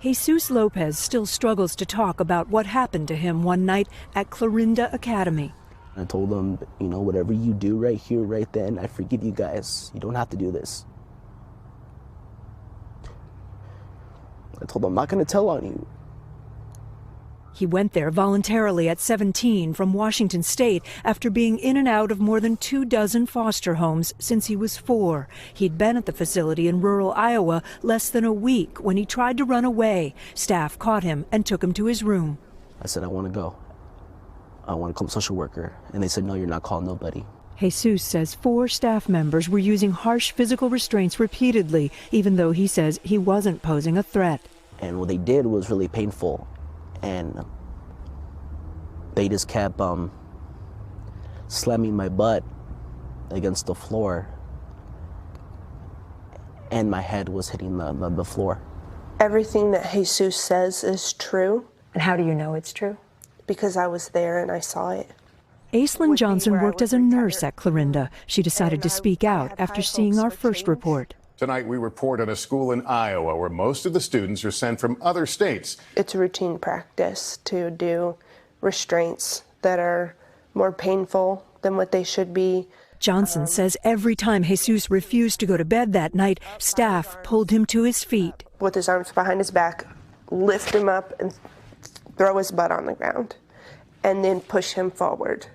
Jesus Lopez still struggles to talk about what happened to him one night at Clarinda Academy. I told them, whatever you do right here, right then, I forgive you guys. You don't have to do this. I told them, I'm not going to tell on you. He went there voluntarily at 17 from Washington State after being in and out of more than 24 foster homes since he was 4. He'd been at the facility in rural Iowa less than a week when he tried to run away. Staff caught him and took him to his room. I said, I want to go. I want to call a social worker. And they said, no, you're not calling nobody. Jesus says 4 staff members were using harsh physical restraints repeatedly, even though he says he wasn't posing a threat. And what they did was really painful. And they just kept slamming my butt against the floor, and my head was hitting the floor. Everything that Jesus says is true. And how do you know it's true? Because I was there and I saw it. Aislinn Johnson worked as a nurse at Clarinda. She decided to speak out after seeing our first report. Tonight, we report on a school in Iowa where most of the students are sent from other states. It's a routine practice to do restraints that are more painful than what they should be. Johnson says every time Jesus refused to go to bed that night, staff pulled him to his feet. With his arms behind his back, lift him up and throw his butt on the ground, and then push him forward.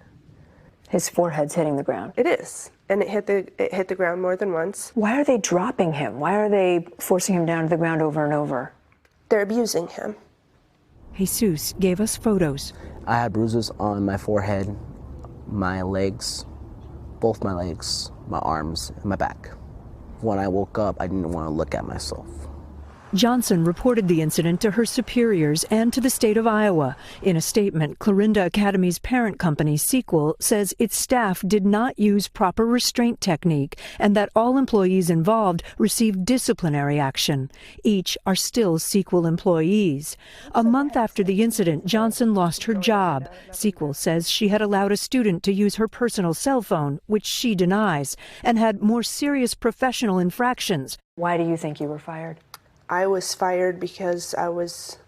His forehead's hitting the ground. It is. And it hit the ground more than once. Why are they dropping him? Why are they forcing him down to the ground over and over? They're abusing him. Jesus gave us photos. I had bruises on my forehead, my legs, both my legs, my arms, and my back. When I woke up, I didn't want to look at myself. Johnson reported the incident to her superiors and to the state of Iowa. In a statement, Clarinda Academy's parent company, CELLPHONE, says its staff did not use proper restraint technique and that all employees involved received disciplinary action. Each are still CELLPHONE employees. A month after the incident, Johnson lost her job. CELLPHONE says she had allowed a student to use her personal cell phone, which she denies, and had more serious professional infractions. Why do you think you were fired? I was fired because I was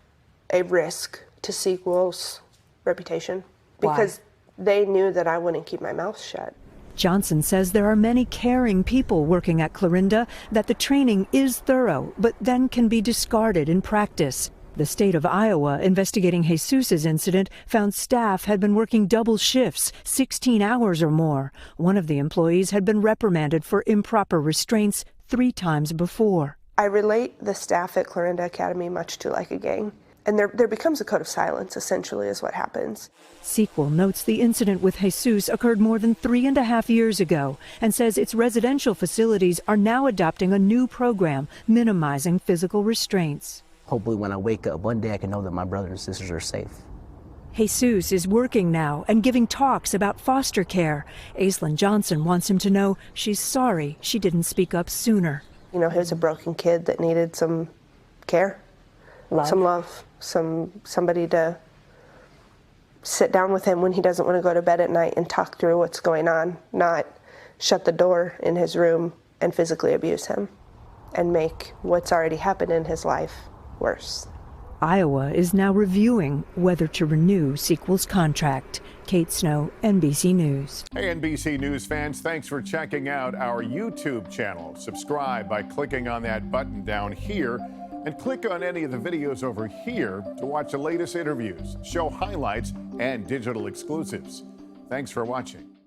a risk to CELLPHONE's reputation. Because they knew that I wouldn't keep my mouth shut. Johnson says there are many caring people working at Clarinda, that the training is thorough, but then can be discarded in practice. The state of Iowa, investigating Jesus's incident, found staff had been working double shifts, 16 hours or more. One of the employees had been reprimanded for improper restraints 3 times before. I relate the staff at Clarinda Academy much to like a gang. And there becomes a code of silence, essentially, is what happens. CELLPHONE notes the incident with Jesus occurred more than 3.5 years ago and says its residential facilities are now adopting a new program minimizing physical restraints. Hopefully when I wake up one day, I can know that my brothers and sisters are safe. Jesus is working now and giving talks about foster care. Aislinn Johnson wants him to know she's sorry she didn't speak up sooner. He was a broken kid that needed some care, some love, somebody to sit down with him when he doesn't want to go to bed at night and talk through what's going on, not shut the door in his room and physically abuse him and make what's already happened in his life worse. Iowa is now reviewing whether to renew CELLPHONE's contract. Kate Snow, NBC News. Hey, NBC News fans, thanks for checking out our YouTube channel. Subscribe by clicking on that button down here and click on any of the videos over here to watch the latest interviews, show highlights, and digital exclusives. Thanks for watching.